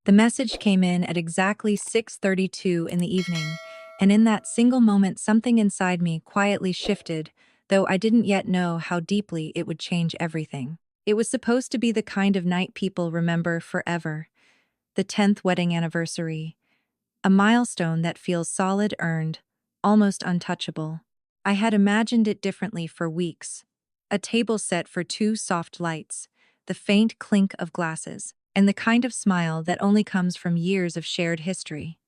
The message came in at exactly 6:32 in the evening, and in that single moment something inside me quietly shifted, though I didn't yet know how deeply it would change everything. It was supposed to be the kind of night people remember forever, the 10th wedding anniversary, a milestone that feels solid earned, almost untouchable. I had imagined it differently for weeks. A table set for two soft lights, the faint clink of glasses, and the kind of smile that only comes from years of shared history.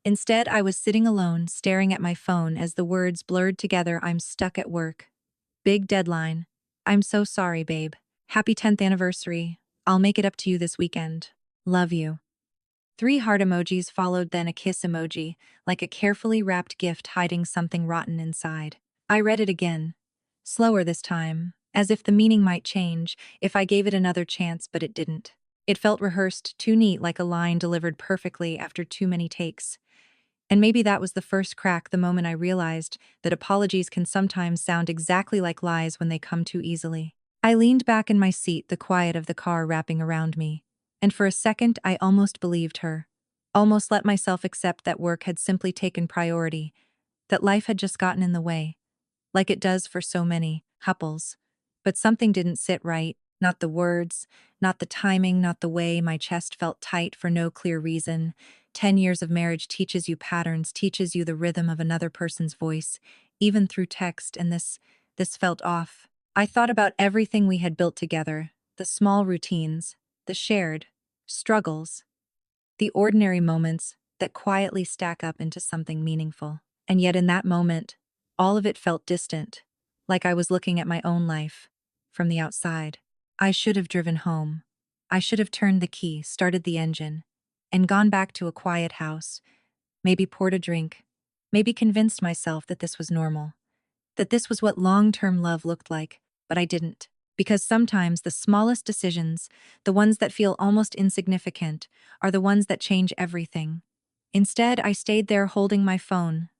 Instead, I was sitting alone, staring at my phone as the words blurred together. I'm stuck at work. Big deadline. I'm so sorry, babe. Happy 10th anniversary. I'll make it up to you this weekend. Love you. Three heart emojis followed, then a kiss emoji, like a carefully wrapped gift hiding something rotten inside. I read it again, slower this time, as if the meaning might change if I gave it another chance, but it didn't. It felt rehearsed, too neat, like a line delivered perfectly after too many takes. And maybe that was the first crack, the moment I realized that apologies can sometimes sound exactly like lies when they come too easily. I leaned back in my seat, the quiet of the car wrapping around me. And for a second, I almost believed her. Almost let myself accept that work had simply taken priority, that life had just gotten in the way, like it does for so many couples. But something didn't sit right, not the words, not the timing, not the way. My chest felt tight for no clear reason. 10 years of marriage teaches you patterns, teaches you the rhythm of another person's voice, even through text, and this felt off. I thought about everything we had built together, the small routines, the shared struggles, the ordinary moments that quietly stack up into something meaningful. And yet in that moment, all of it felt distant, like I was looking at my own life from the outside. I should have driven home. I should have turned the key, started the engine, and gone back to a quiet house, maybe poured a drink, maybe convinced myself that this was normal, that this was what long-term love looked like, but I didn't. Because sometimes the smallest decisions, the ones that feel almost insignificant, are the ones that change everything. Instead, I stayed there holding my phone,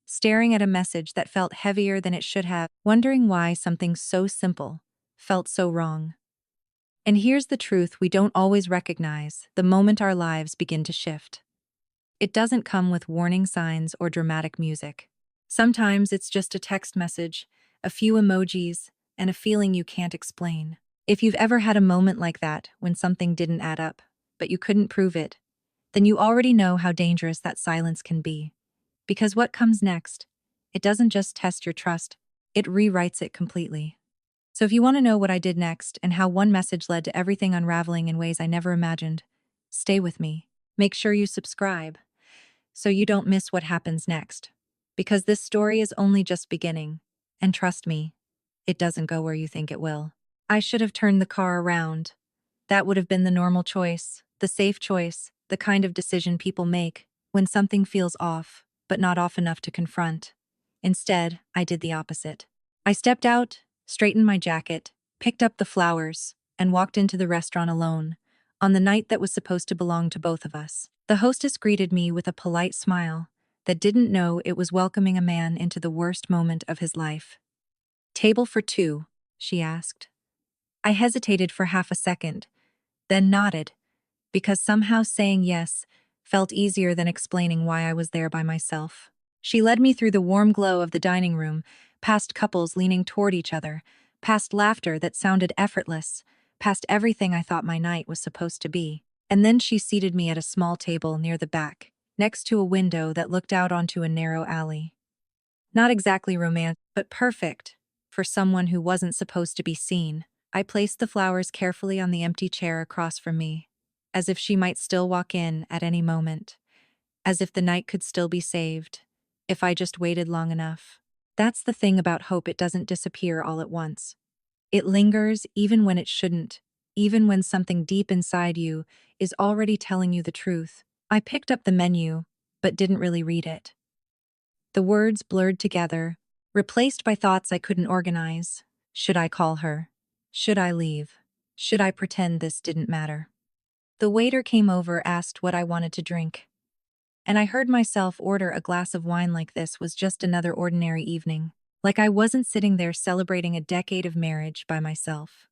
staring at a message that felt heavier than it should have, wondering why something so simple felt so wrong. And here's the truth we don't always recognize the moment our lives begin to shift. It doesn't come with warning signs or dramatic music. Sometimes it's just a text message, a few emojis, and a feeling you can't explain. If you've ever had a moment like that when something didn't add up, but you couldn't prove it, then you already know how dangerous that silence can be. Because what comes next, it doesn't just test your trust, it rewrites it completely. So if you want to know what I did next and how one message led to everything unraveling in ways I never imagined, stay with me. Make sure you subscribe so you don't miss what happens next. Because this story is only just beginning. And trust me, it doesn't go where you think it will. I should have turned the car around. That would have been the normal choice, the safe choice, the kind of decision people make when something feels off, but not off enough to confront. Instead, I did the opposite. I stepped out, straightened my jacket, picked up the flowers, and walked into the restaurant alone, on the night that was supposed to belong to both of us. The hostess greeted me with a polite smile that didn't know it was welcoming a man into the worst moment of his life. "Table for two," she asked. I hesitated for half a second, then nodded, because somehow saying yes felt easier than explaining why I was there by myself. She led me through the warm glow of the dining room, past couples leaning toward each other, past laughter that sounded effortless, past everything I thought my night was supposed to be. And then she seated me at a small table near the back, next to a window that looked out onto a narrow alley. Not exactly romantic, but perfect for someone who wasn't supposed to be seen. I placed the flowers carefully on the empty chair across from me, as if she might still walk in at any moment, as if the night could still be saved, if I just waited long enough. That's the thing about hope, it doesn't disappear all at once. It lingers even when it shouldn't, even when something deep inside you is already telling you the truth. I picked up the menu, but didn't really read it. The words blurred together, replaced by thoughts I couldn't organize. Should I call her? Should I leave? Should I pretend this didn't matter? The waiter came over, asked what I wanted to drink. And I heard myself order a glass of wine like this was just another ordinary evening. Like I wasn't sitting there celebrating a decade of marriage by myself.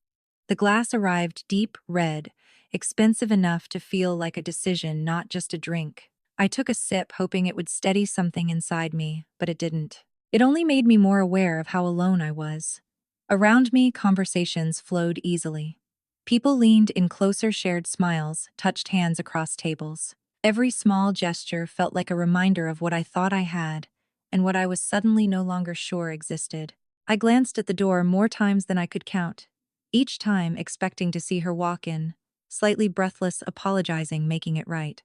The glass arrived deep red, expensive enough to feel like a decision, not just a drink. I took a sip, hoping it would steady something inside me, but it didn't. It only made me more aware of how alone I was. Around me, conversations flowed easily. People leaned in closer, shared smiles, touched hands across tables. Every small gesture felt like a reminder of what I thought I had, and what I was suddenly no longer sure existed. I glanced at the door more times than I could count, each time expecting to see her walk in, slightly breathless, apologizing, making it right.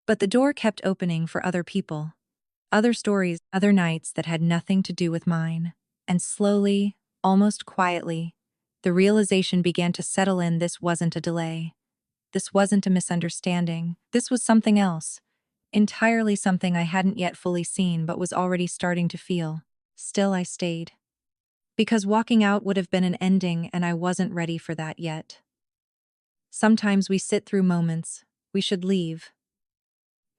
But the door kept opening for other people, other stories, other nights that had nothing to do with mine. And slowly, almost quietly, the realization began to settle in: this wasn't a delay. This wasn't a misunderstanding. This was something else. Entirely something I hadn't yet fully seen but was already starting to feel. Still, I stayed. Because walking out would have been an ending, and I wasn't ready for that yet. Sometimes we sit through moments we should leave.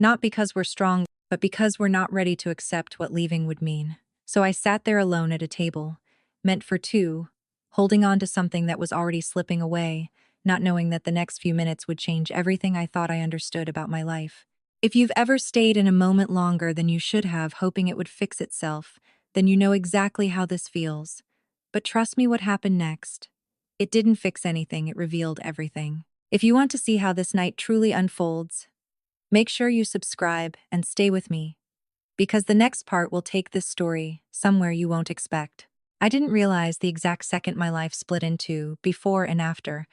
Not because we're strong, but because we're not ready to accept what leaving would mean. So I sat there alone at a table, meant for two, holding on to something that was already slipping away, not knowing that the next few minutes would change everything I thought I understood about my life. If you've ever stayed in a moment longer than you should have, hoping it would fix itself, then you know exactly how this feels. But trust me, what happened next? It didn't fix anything, it revealed everything. If you want to see how this night truly unfolds, make sure you subscribe and stay with me, because the next part will take this story somewhere you won't expect. I didn't realize the exact second my life split into, before and after,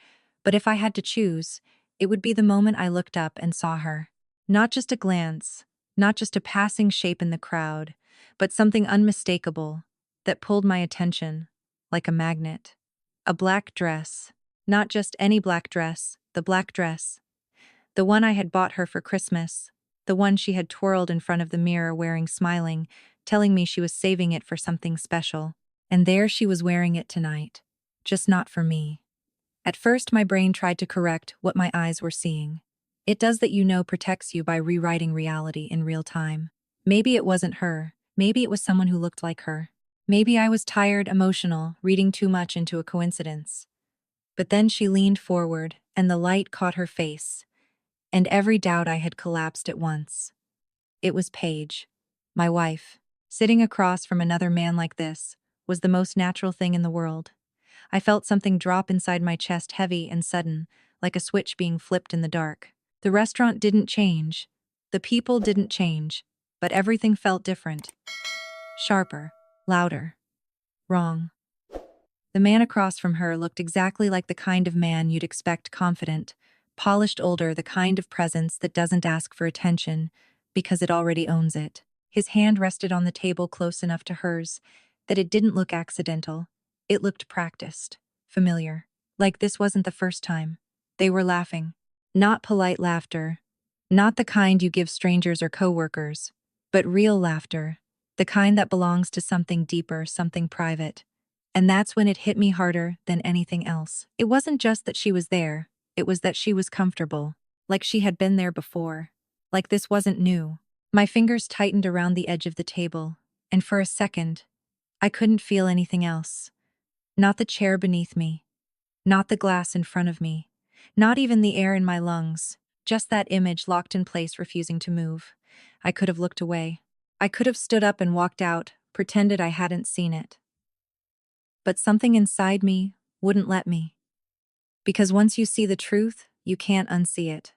but if I had to choose, it would be the moment I looked up and saw her. Not just a glance, not just a passing shape in the crowd, but something unmistakable that pulled my attention like a magnet. A black dress. Not just any black dress, the black dress. The one I had bought her for Christmas. The one she had twirled in front of the mirror wearing, smiling, telling me she was saving it for something special. And there she was wearing it tonight. Just not for me. At first my brain tried to correct what my eyes were seeing. It does that, you know, protects you by rewriting reality in real time. Maybe it wasn't her. Maybe it was someone who looked like her. Maybe I was tired, emotional, reading too much into a coincidence. But then she leaned forward, and the light caught her face, and every doubt I had collapsed at once. It was Paige, my wife. Sitting across from another man like this was the most natural thing in the world. I felt something drop inside my chest, heavy and sudden, like a switch being flipped in the dark. The restaurant didn't change. The people didn't change. But everything felt different. Sharper. Louder. Wrong. The man across from her looked exactly like the kind of man you'd expect: confident, polished, older, the kind of presence that doesn't ask for attention because it already owns it. His hand rested on the table close enough to hers that it didn't look accidental. It looked practiced, familiar. Like this wasn't the first time. They were laughing. Not polite laughter, not the kind you give strangers or coworkers, but real laughter, the kind that belongs to something deeper, something private. And that's when it hit me harder than anything else. It wasn't just that she was there, it was that she was comfortable, like she had been there before, like this wasn't new. My fingers tightened around the edge of the table, and for a second, I couldn't feel anything else. Not the chair beneath me, not the glass in front of me, not even the air in my lungs, just that image locked in place, refusing to move. I could have looked away. I could have stood up and walked out, pretended I hadn't seen it. But something inside me wouldn't let me. Because once you see the truth, you can't unsee it.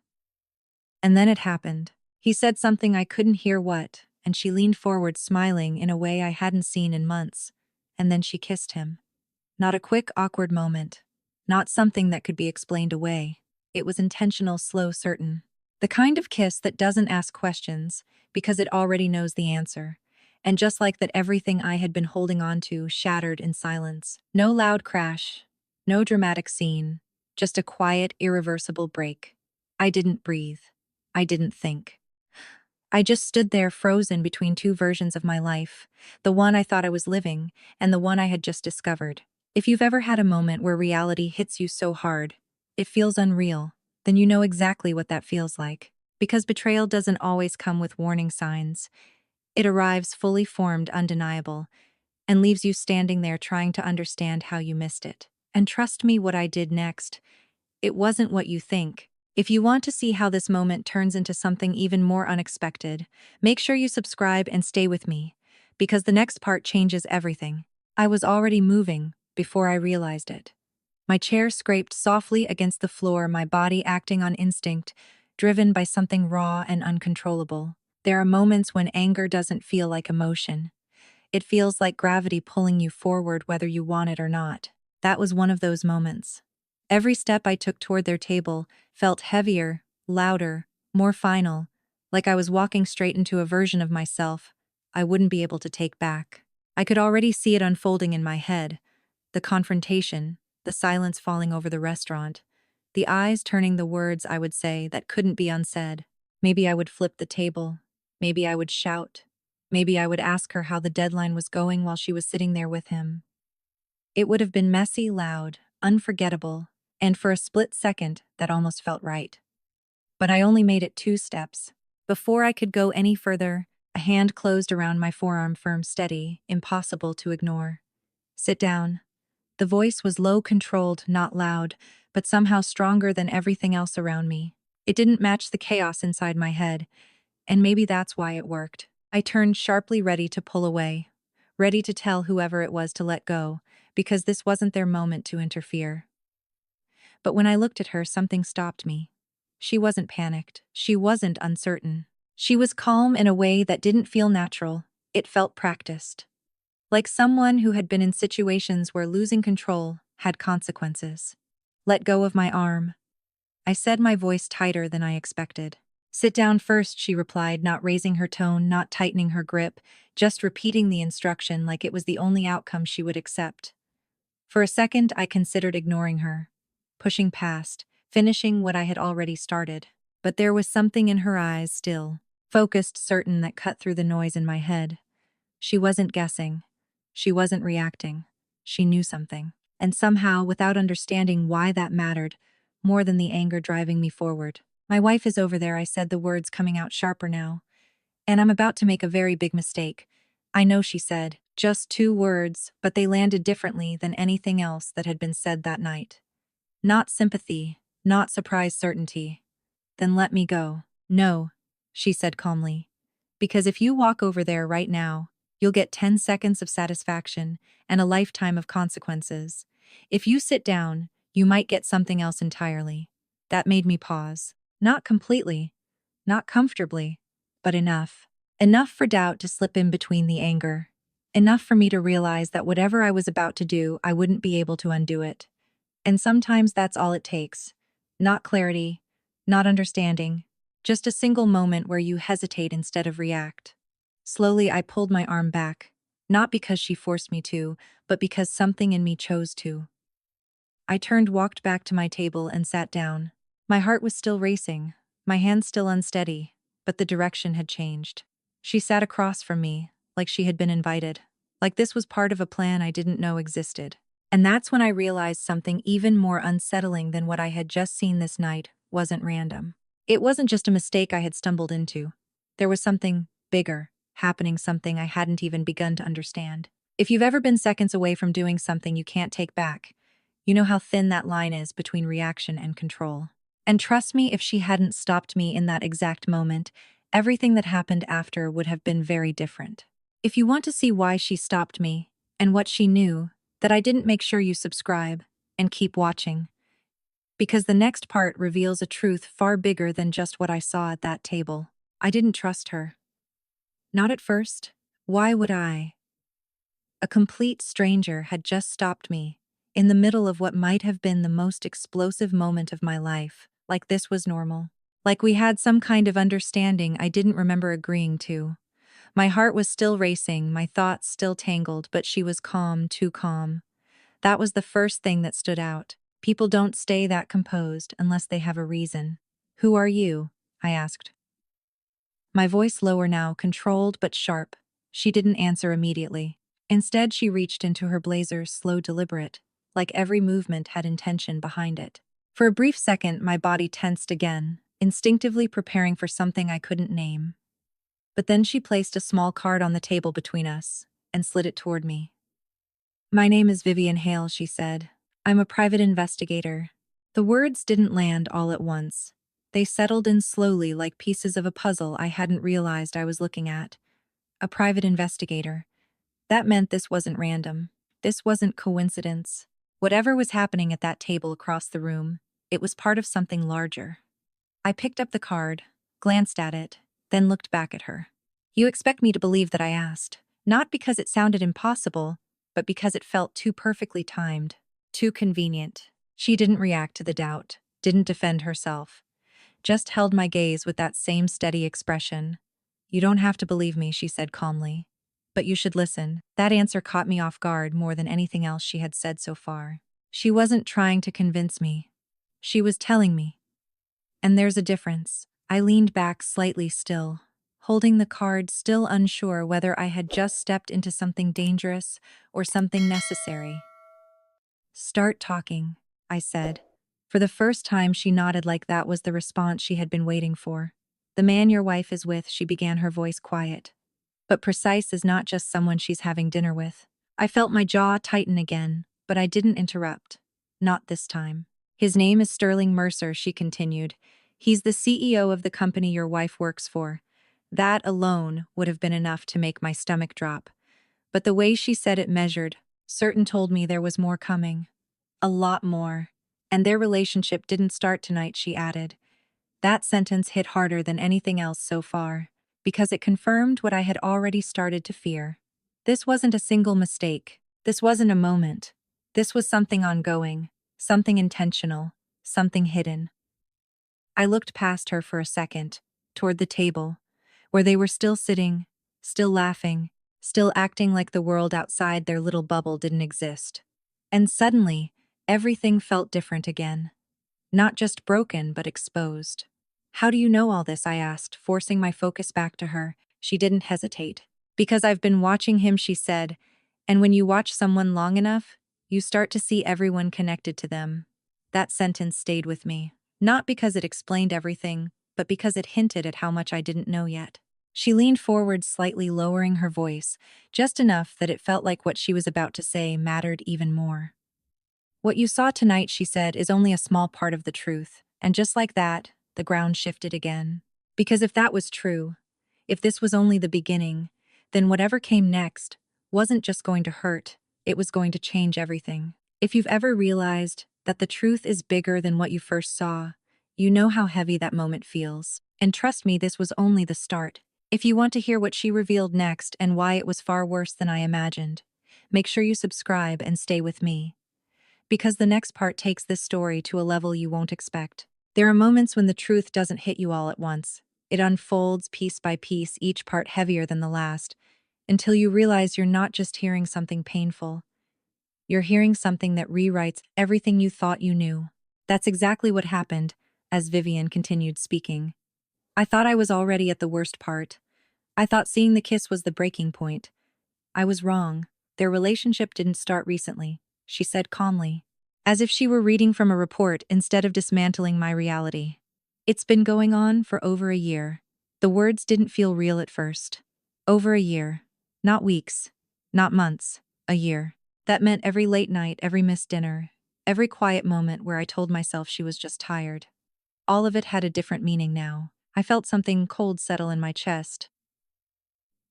And then it happened. He said something I couldn't hear what, and she leaned forward, smiling in a way I hadn't seen in months. And then she kissed him. Not a quick, awkward moment. Not something that could be explained away. It was intentional, slow, certain. The kind of kiss that doesn't ask questions because it already knows the answer. And just like that, everything I had been holding on to shattered in silence. No loud crash, no dramatic scene, just a quiet, irreversible break. I didn't breathe. I didn't think. I just stood there, frozen between two versions of my life, the one I thought I was living and the one I had just discovered. If you've ever had a moment where reality hits you so hard, it feels unreal, then you know exactly what that feels like. Because betrayal doesn't always come with warning signs. It arrives fully formed, undeniable, and leaves you standing there trying to understand how you missed it. And trust me, what I did next, It wasn't what you think. If you want to see how this moment turns into something even more unexpected, make sure you subscribe and stay with me, because the next part changes everything. I was already moving before I realized it. My chair scraped softly against the floor, my body acting on instinct, driven by something raw and uncontrollable. There are moments when anger doesn't feel like emotion. It feels like gravity pulling you forward whether you want it or not. That was one of those moments. Every step I took toward their table felt heavier, louder, more final, like I was walking straight into a version of myself I wouldn't be able to take back. I could already see it unfolding in my head, the confrontation, the silence falling over the restaurant, the eyes turning the words I would say that couldn't be unsaid. Maybe I would flip the table. Maybe I would shout. Maybe I would ask her how the deadline was going while she was sitting there with him. It would have been messy, loud, unforgettable, and for a split second, that almost felt right. But I only made it 2 steps. Before I could go any further, a hand closed around my forearm, firm, steady, impossible to ignore. "Sit down." The voice was low, controlled, not loud, but somehow stronger than everything else around me. It didn't match the chaos inside my head, and maybe that's why it worked. I turned sharply, ready to pull away, ready to tell whoever it was to let go, because this wasn't their moment to interfere. But when I looked at her, something stopped me. She wasn't panicked. She wasn't uncertain. She was calm in a way that didn't feel natural. It felt practiced. Like someone who had been in situations where losing control had consequences. "Let go of my arm," I said, my voice tighter than I expected. "Sit down first," she replied, not raising her tone, not tightening her grip, just repeating the instruction like it was the only outcome she would accept. For a second, I considered ignoring her, pushing past, finishing what I had already started. But there was something in her eyes, still, focused, certain, that cut through the noise in my head. She wasn't guessing. She wasn't reacting. She knew something. And somehow, without understanding why that mattered, more than the anger driving me forward. "My wife is over there," I said, the words coming out sharper now. "And I'm about to make a very big mistake." "I know," she said. Just 2 words, but they landed differently than anything else that had been said that night. Not sympathy, not surprised certainty. "Then let me go." "No," she said calmly. "Because if you walk over there right now, you'll get 10 seconds of satisfaction and a lifetime of consequences. If you sit down, you might get something else entirely." That made me pause. Not completely, not comfortably, but enough. Enough for doubt to slip in between the anger. Enough for me to realize that whatever I was about to do, I wouldn't be able to undo it. And sometimes that's all it takes. Not clarity, not understanding, just a single moment where you hesitate instead of react. Slowly, I pulled my arm back, not because she forced me to, but because something in me chose to. I turned, walked back to my table, and sat down. My heart was still racing, my hands still unsteady, but the direction had changed. She sat across from me, like she had been invited, like this was part of a plan I didn't know existed. And that's when I realized something even more unsettling than what I had just seen this night wasn't random. It wasn't just a mistake I had stumbled into. There was something bigger happening, something I hadn't even begun to understand. If you've ever been seconds away from doing something you can't take back, you know how thin that line is between reaction and control. And trust me, if she hadn't stopped me in that exact moment, everything that happened after would have been very different. If you want to see why she stopped me, and what she knew, that I didn't, make sure you subscribe and keep watching. Because the next part reveals a truth far bigger than just what I saw at that table. I didn't trust her. Not at first. Why would I? A complete stranger had just stopped me, in the middle of what might have been the most explosive moment of my life, like this was normal. Like we had some kind of understanding I didn't remember agreeing to. My heart was still racing, my thoughts still tangled, but she was calm, too calm. That was the first thing that stood out. People don't stay that composed unless they have a reason. "Who are you?" I asked. My voice lower now, controlled but sharp. She didn't answer immediately. Instead, she reached into her blazer, slow, deliberate, like every movement had intention behind it. For a brief second, my body tensed again, instinctively preparing for something I couldn't name. But then she placed a small card on the table between us and slid it toward me. "My name is Vivian Hale," she said. "I'm a private investigator. The words didn't land all at once. They settled in slowly like pieces of a puzzle I hadn't realized I was looking at. A private investigator. That meant this wasn't random. This wasn't coincidence. Whatever was happening at that table across the room, it was part of something larger. I picked up the card, glanced at it, then looked back at her. You expect me to believe that I asked, not because it sounded impossible, but because it felt too perfectly timed, too convenient. She didn't react to the doubt, didn't defend herself, just held my gaze with that same steady expression. You don't have to believe me, she said calmly. But you should listen. That answer caught me off guard more than anything else she had said so far. She wasn't trying to convince me. She was telling me. And there's a difference. I leaned back slightly still, holding the card, still unsure whether I had just stepped into something dangerous or something necessary. Start talking, I said. For the first time, she nodded like that was the response she had been waiting for. The man your wife is with, she began, her voice quiet. But precise is not just someone she's having dinner with. I felt my jaw tighten again, but I didn't interrupt. Not this time. His name is Sterling Mercer, she continued. He's the CEO of the company your wife works for. That alone would have been enough to make my stomach drop. But the way she said it measured, certain told me there was more coming. A lot more. And their relationship didn't start tonight, she added. That sentence hit harder than anything else so far, because it confirmed what I had already started to fear. This wasn't a single mistake. This wasn't a moment. This was something ongoing, something intentional, something hidden. I looked past her for a second, toward the table, where they were still sitting, still laughing, still acting like the world outside their little bubble didn't exist. And suddenly, everything felt different again. Not just broken, but exposed. How do you know all this? I asked, forcing my focus back to her. She didn't hesitate. Because I've been watching him, she said, and when you watch someone long enough, you start to see everyone connected to them. That sentence stayed with me, not because it explained everything, but because it hinted at how much I didn't know yet. She leaned forward slightly, lowering her voice, just enough that it felt like what she was about to say mattered even more. What you saw tonight, she said, is only a small part of the truth. And just like that, the ground shifted again. Because if that was true, if this was only the beginning, then whatever came next wasn't just going to hurt, it was going to change everything. If you've ever realized that the truth is bigger than what you first saw, you know how heavy that moment feels. And trust me, this was only the start. If you want to hear what she revealed next and why it was far worse than I imagined, make sure you subscribe and stay with me. Because the next part takes this story to a level you won't expect. There are moments when the truth doesn't hit you all at once. It unfolds piece by piece, each part heavier than the last, until you realize you're not just hearing something painful. You're hearing something that rewrites everything you thought you knew. That's exactly what happened, as Vivian continued speaking. I thought I was already at the worst part. I thought seeing the kiss was the breaking point. I was wrong. Their relationship didn't start recently, she said calmly, as if she were reading from a report instead of dismantling my reality. It's been going on for over a year. The words didn't feel real at first. Over a year. Not weeks. Not months. A year. That meant every late night, every missed dinner, every quiet moment where I told myself she was just tired. All of it had a different meaning now. I felt something cold settle in my chest.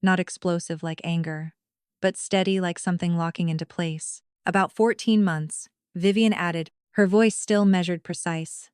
Not explosive like anger, but steady like something locking into place. About 14 months, Vivian added, her voice still measured precise.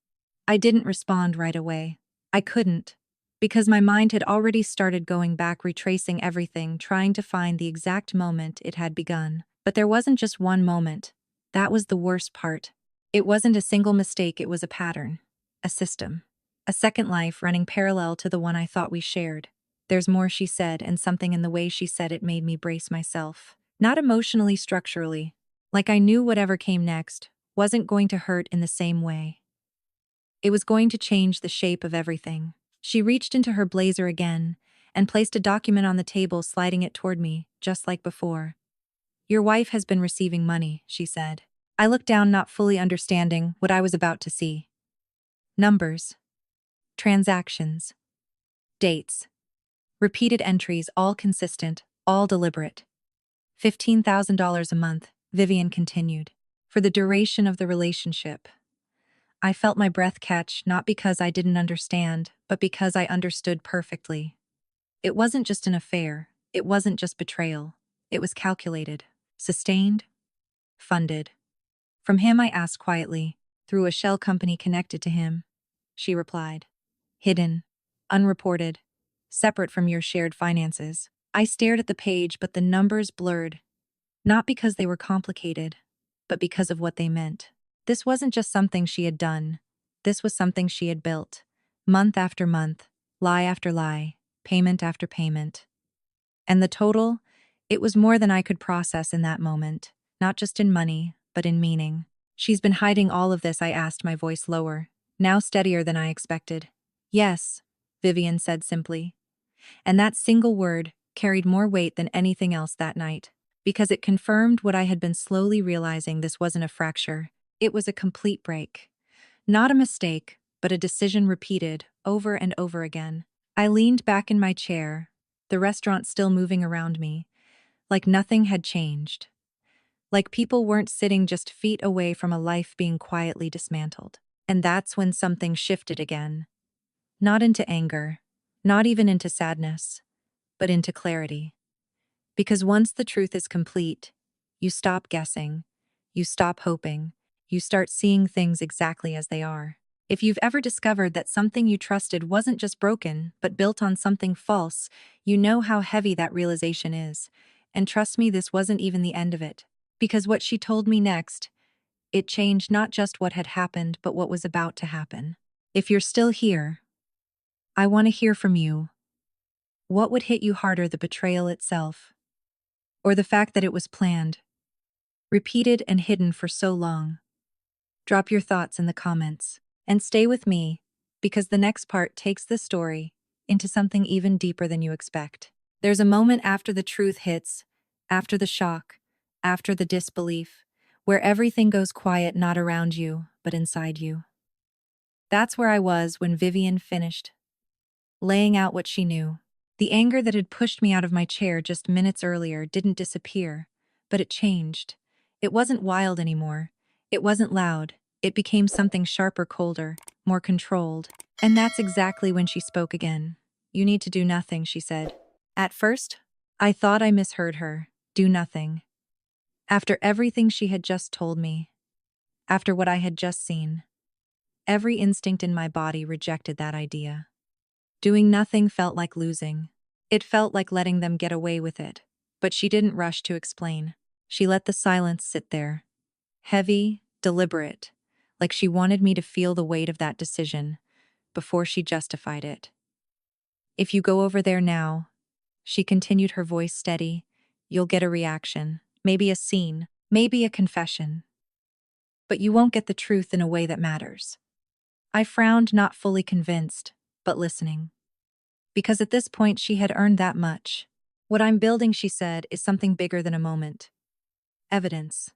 I didn't respond right away. I couldn't, because my mind had already started going back, retracing everything, trying to find the exact moment it had begun. But there wasn't just one moment. That was the worst part. It wasn't a single mistake, it was a pattern. A system. A second life running parallel to the one I thought we shared. There's more, she said, and something in the way she said it made me brace myself. Not emotionally, structurally. Like I knew whatever came next wasn't going to hurt in the same way. It was going to change the shape of everything. She reached into her blazer again and placed a document on the table, sliding it toward me, just like before. Your wife has been receiving money, she said. I looked down, not fully understanding what I was about to see. Numbers. Transactions. Dates. Repeated entries, all consistent, all deliberate. $15,000 a month, Vivian continued. For the duration of the relationship. I felt my breath catch, not because I didn't understand, but because I understood perfectly. It wasn't just an affair. It wasn't just betrayal. It was calculated, sustained, funded. From him, I asked quietly, through a shell company connected to him. She replied, hidden, unreported, separate from your shared finances. I stared at the page, but the numbers blurred, not because they were complicated, but because of what they meant. This wasn't just something she had done. This was something she had built. Month after month, lie after lie, payment after payment. And the total? It was more than I could process in that moment, not just in money, but in meaning. She's been hiding all of this, I asked, my voice lower, now steadier than I expected. Yes, Vivian said simply. And that single word carried more weight than anything else that night, because it confirmed what I had been slowly realizing: this wasn't a fracture. It was a complete break. Not a mistake, but a decision repeated over and over again. I leaned back in my chair, the restaurant still moving around me, like nothing had changed. Like people weren't sitting just feet away from a life being quietly dismantled. And that's when something shifted again. Not into anger, not even into sadness, but into clarity. Because once the truth is complete, you stop guessing, you stop hoping, you start seeing things exactly as they are. If you've ever discovered that something you trusted wasn't just broken, but built on something false, you know how heavy that realization is. And trust me, this wasn't even the end of it. Because what she told me next, it changed not just what had happened, but what was about to happen. If you're still here, I want to hear from you. What would hit you harder, the betrayal itself, or the fact that it was planned, repeated and hidden for so long? Drop your thoughts in the comments. And stay with me, because the next part takes the story into something even deeper than you expect. There's a moment after the truth hits, after the shock, after the disbelief, where everything goes quiet, not around you, but inside you. That's where I was when Vivian finished, laying out what she knew. The anger that had pushed me out of my chair just minutes earlier didn't disappear, but it changed. It wasn't wild anymore. It wasn't loud. It became something sharper, colder, more controlled. And that's exactly when she spoke again. You need to do nothing, she said. At first, I thought I misheard her. Do nothing. After everything she had just told me, after what I had just seen, every instinct in my body rejected that idea. Doing nothing felt like losing. It felt like letting them get away with it. But she didn't rush to explain. She let the silence sit there. Heavy, deliberate, like she wanted me to feel the weight of that decision before she justified it. If you go over there now, she continued, her voice steady, you'll get a reaction, maybe a scene, maybe a confession. But you won't get the truth in a way that matters. I frowned, not fully convinced, but listening. Because at this point she had earned that much. What I'm building, she said, is something bigger than a moment. Evidence.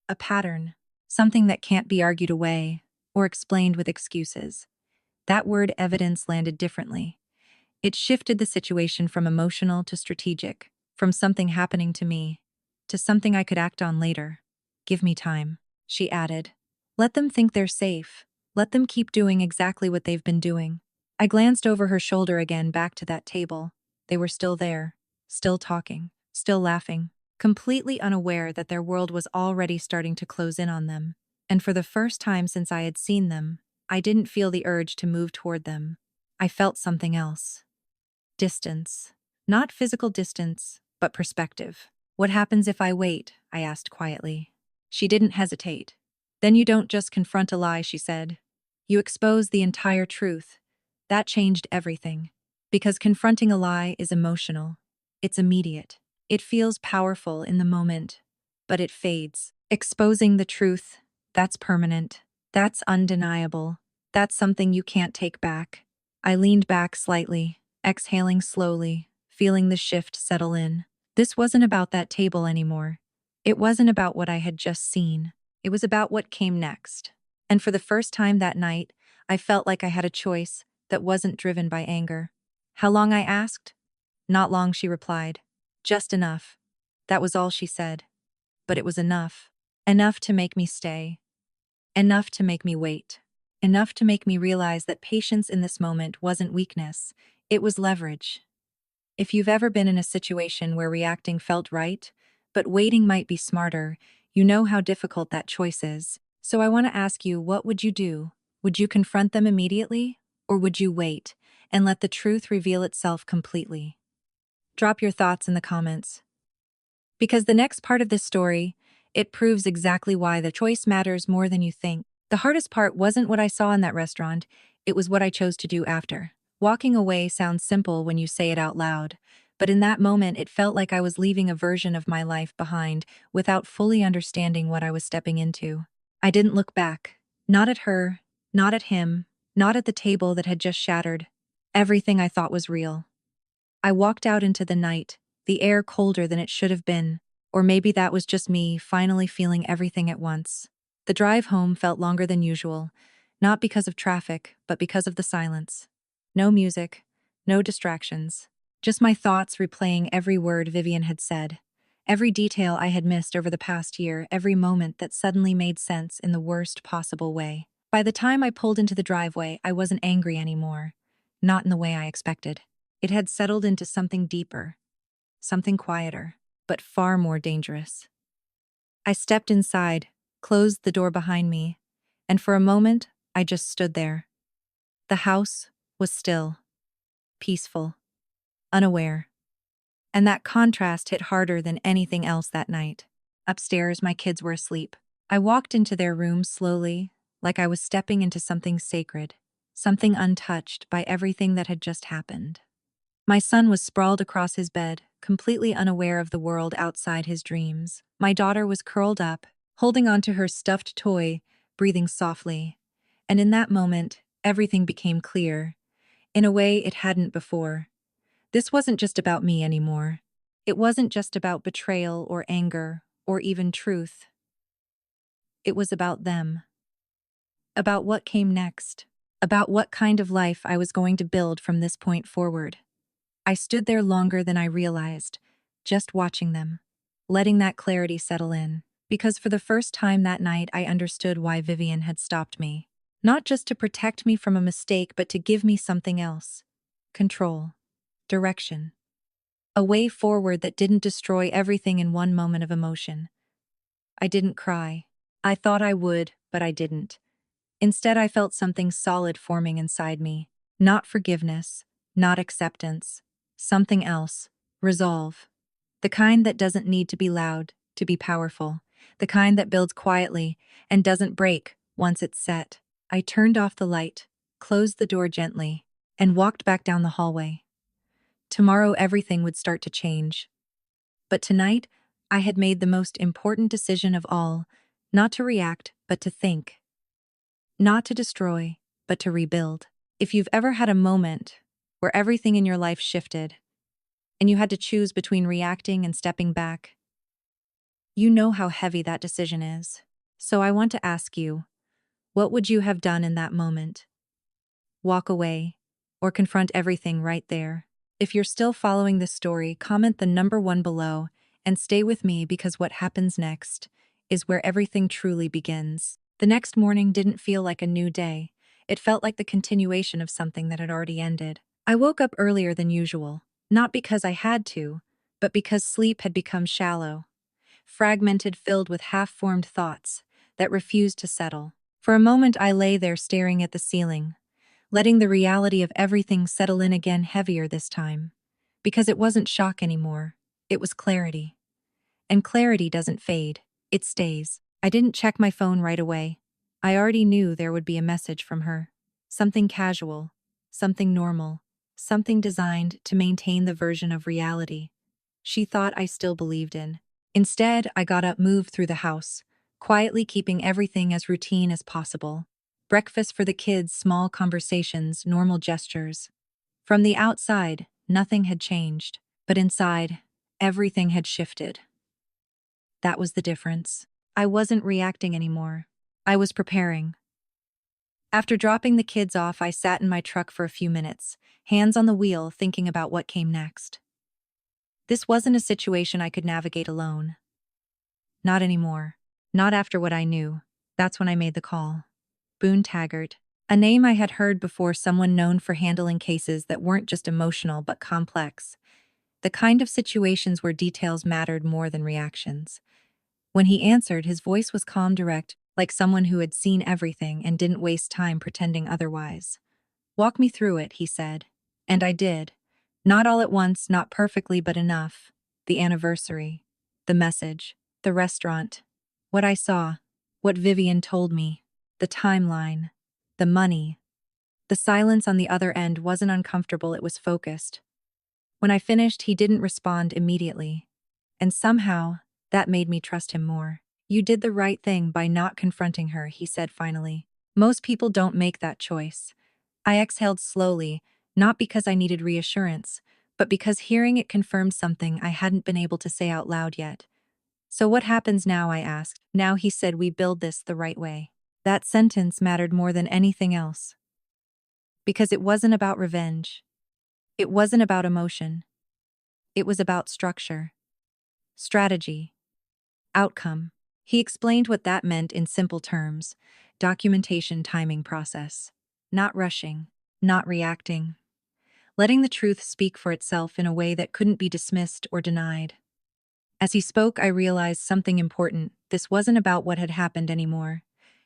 A pattern. Something that can't be argued away or explained with excuses. That word evidence landed differently. It shifted the situation from emotional to strategic, from something happening to me to something I could act on later. Give me time, she added. Let them think they're safe. Let them keep doing exactly what they've been doing. I glanced over her shoulder again, back to that table. They were still there, still talking, still laughing, completely unaware that their world was already starting to close in on them. And for the first time since I had seen them, I didn't feel the urge to move toward them. I felt something else. Distance. Not physical distance, but perspective. What happens if I wait? I asked quietly. She didn't hesitate. Then you don't just confront a lie, she said. You expose the entire truth. That changed everything. Because confronting a lie is emotional. It's immediate. It feels powerful in the moment, but it fades. Exposing the truth, that's permanent. That's undeniable. That's something you can't take back. I leaned back slightly, exhaling slowly, feeling the shift settle in. This wasn't about that table anymore. It wasn't about what I had just seen. It was about what came next. And for the first time that night, I felt like I had a choice that wasn't driven by anger. How long? I asked. Not long, she replied. Just enough. That was all she said. But it was enough. Enough to make me stay. Enough to make me wait. Enough to make me realize that patience in this moment wasn't weakness, it was leverage. If you've ever been in a situation where reacting felt right, but waiting might be smarter, you know how difficult that choice is. So I want to ask you, what would you do? Would you confront them immediately? Or would you wait and let the truth reveal itself completely? Drop your thoughts in the comments. Because the next part of this story, it proves exactly why the choice matters more than you think. The hardest part wasn't what I saw in that restaurant, it was what I chose to do after. Walking away sounds simple when you say it out loud, but in that moment it felt like I was leaving a version of my life behind without fully understanding what I was stepping into. I didn't look back. Not at her, not at him, not at the table that had just shattered. Everything I thought was real. I walked out into the night, the air colder than it should have been, or maybe that was just me finally feeling everything at once. The drive home felt longer than usual, not because of traffic, but because of the silence. No music, no distractions, just my thoughts replaying every word Vivian had said, every detail I had missed over the past year, every moment that suddenly made sense in the worst possible way. By the time I pulled into the driveway, I wasn't angry anymore, not in the way I expected. It had settled into something deeper, something quieter, but far more dangerous. I stepped inside, closed the door behind me, and for a moment, I just stood there. The house was still, peaceful, unaware. And that contrast hit harder than anything else that night. Upstairs, my kids were asleep. I walked into their room slowly, like I was stepping into something sacred, something untouched by everything that had just happened. My son was sprawled across his bed, completely unaware of the world outside his dreams. My daughter was curled up, holding onto her stuffed toy, breathing softly. And in that moment, everything became clear, in a way it hadn't before. This wasn't just about me anymore. It wasn't just about betrayal or anger or even truth. It was about them. About what came next. About what kind of life I was going to build from this point forward. I stood there longer than I realized, just watching them, letting that clarity settle in, because for the first time that night I understood why Vivian had stopped me. Not just to protect me from a mistake, but to give me something else. Control. Direction. A way forward that didn't destroy everything in one moment of emotion. I didn't cry. I thought I would, but I didn't. Instead, I felt something solid forming inside me. Not forgiveness, not acceptance. Something else. Resolve. The kind that doesn't need to be loud, to be powerful. The kind that builds quietly and doesn't break once it's set. I turned off the light, closed the door gently, and walked back down the hallway. Tomorrow everything would start to change. But tonight, I had made the most important decision of all, not to react, but to think. Not to destroy, but to rebuild. If you've ever had a moment where everything in your life shifted, and you had to choose between reacting and stepping back, you know how heavy that decision is. So I want to ask you, what would you have done in that moment? Walk away, or confront everything right there? If you're still following this story, comment the number 1 below and stay with me, because what happens next is where everything truly begins. The next morning didn't feel like a new day. It felt like the continuation of something that had already ended. I woke up earlier than usual, not because I had to, but because sleep had become shallow, fragmented, filled with half-formed thoughts that refused to settle. For a moment I lay there staring at the ceiling, letting the reality of everything settle in again, heavier this time. Because it wasn't shock anymore, it was clarity. And clarity doesn't fade, it stays. I didn't check my phone right away. I already knew there would be a message from her. Something casual, something normal, something designed to maintain the version of reality she thought I still believed in. Instead, I got up, moved through the house, quietly keeping everything as routine as possible. Breakfast for the kids, small conversations, normal gestures. From the outside, nothing had changed, but inside, everything had shifted. That was the difference. I wasn't reacting anymore. I was preparing. After dropping the kids off, I sat in my truck for a few minutes, hands on the wheel, thinking about what came next. This wasn't a situation I could navigate alone. Not anymore. Not after what I knew. That's when I made the call. Boone Taggart. A name I had heard before, someone known for handling cases that weren't just emotional but complex. The kind of situations where details mattered more than reactions. When he answered, his voice was calm, direct, like someone who had seen everything and didn't waste time pretending otherwise. "Walk me through it," he said. And I did. Not all at once, not perfectly, but enough. The anniversary, the message, the restaurant, what I saw, what Vivian told me, the timeline, the money. The silence on the other end wasn't uncomfortable, it was focused. When I finished, he didn't respond immediately. And somehow, that made me trust him more. "You did the right thing by not confronting her," he said finally. "Most people don't make that choice." I exhaled slowly, not because I needed reassurance, but because hearing it confirmed something I hadn't been able to say out loud yet. "So what happens now?" I asked. "Now," he said, "we build this the right way." That sentence mattered more than anything else. Because it wasn't about revenge. It wasn't about emotion. It was about structure, strategy, outcome. He explained what that meant in simple terms: documentation, timing, process. Not rushing, not reacting. Letting the truth speak for itself in a way that couldn't be dismissed or denied. As he spoke, I realized something important. This wasn't about what had happened anymore.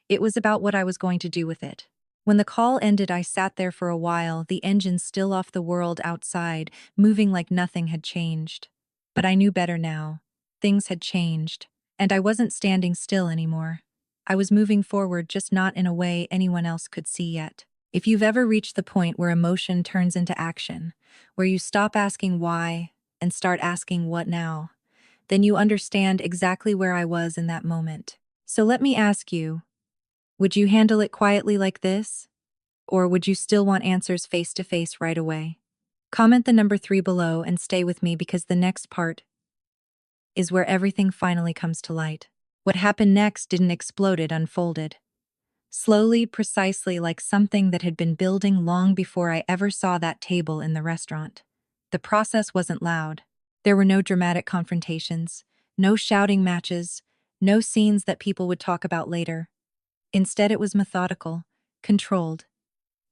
It was about what I was going to do with it. When the call ended, I sat there for a while, the engine still off, the world outside, moving like nothing had changed. But I knew better now. Things had changed, and I wasn't standing still anymore. I was moving forward, just not in a way anyone else could see yet. If you've ever reached the point where emotion turns into action, where you stop asking why and start asking what now, then you understand exactly where I was in that moment. So let me ask you, would you handle it quietly like this? Or would you still want answers face to face right away? Comment the number 3 below and stay with me, because the next part is where everything finally comes to light. What happened next didn't explode, it unfolded. Slowly, precisely, like something that had been building long before I ever saw that table in the restaurant. The process wasn't loud. There were no dramatic confrontations, no shouting matches, no scenes that people would talk about later. Instead, it was methodical, controlled.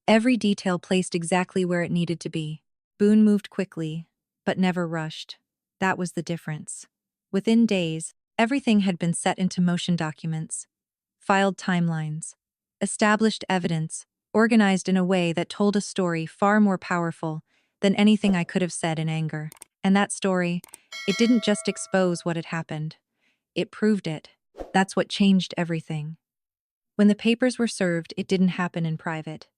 Every detail placed exactly where it needed to be. Boone moved quickly, but never rushed. That was the difference. Within days, everything had been set into motion: documents, filed timelines, established evidence, organized in a way that told a story far more powerful than anything I could have said in anger. And that story, it didn't just expose what had happened. It proved it. That's what changed everything. When the papers were served, it didn't happen in private.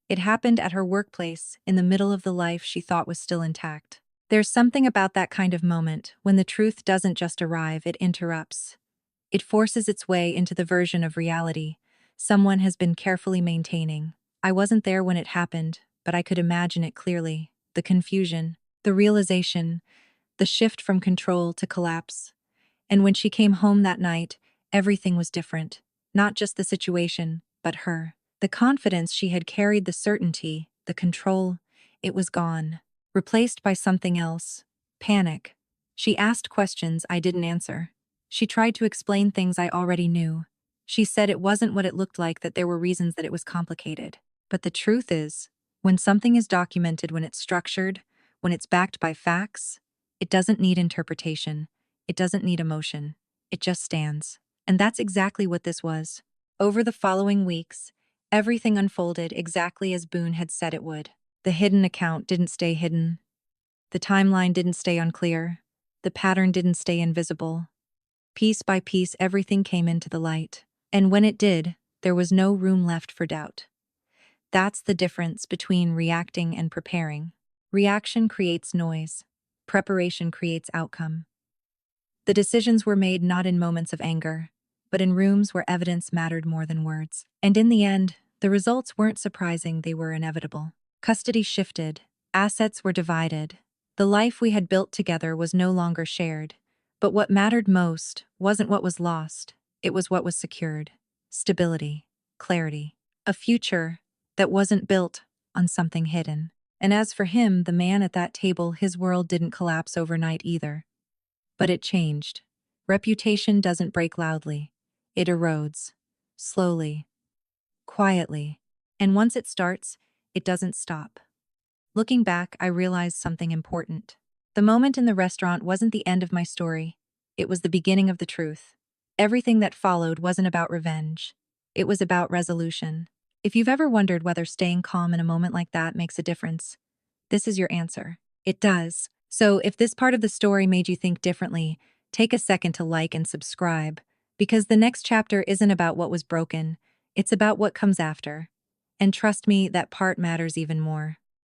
It happened at her workplace, in the middle of the life she thought was still intact. There's something about that kind of moment, when the truth doesn't just arrive, it interrupts. It forces its way into the version of reality someone has been carefully maintaining. I wasn't there when it happened, but I could imagine it clearly. The confusion, the realization, the shift from control to collapse. And when she came home that night, everything was different. Not just the situation, but her. The confidence she had carried, the certainty, the control, it was gone. Replaced by something else. Panic. She asked questions I didn't answer. She tried to explain things I already knew. She said it wasn't what it looked like, that there were reasons, that it was complicated. But the truth is, when something is documented, when it's structured, when it's backed by facts, it doesn't need interpretation. It doesn't need emotion. It just stands. And that's exactly what this was. Over the following weeks, everything unfolded exactly as Boone had said it would. The hidden account didn't stay hidden. The timeline didn't stay unclear. The pattern didn't stay invisible. Piece by piece, everything came into the light. And when it did, there was no room left for doubt. That's the difference between reacting and preparing. Reaction creates noise. Preparation creates outcome. The decisions were made not in moments of anger, but in rooms where evidence mattered more than words. And in the end, the results weren't surprising, they were inevitable. Custody shifted, assets were divided. The life we had built together was no longer shared. But what mattered most wasn't what was lost, it was what was secured. Stability, clarity, a future that wasn't built on something hidden. And as for him, the man at that table, his world didn't collapse overnight either. But it changed. Reputation doesn't break loudly. It erodes. slowly, quietly. And once it starts, it doesn't stop. Looking back, I realized something important. The moment in the restaurant wasn't the end of my story, it was the beginning of the truth. Everything that followed wasn't about revenge, it was about resolution. If you've ever wondered whether staying calm in a moment like that makes a difference, this is your answer. It does. So, if this part of the story made you think differently, take a second to like and subscribe, because the next chapter isn't about what was broken, it's about what comes after. And trust me, that part matters even more.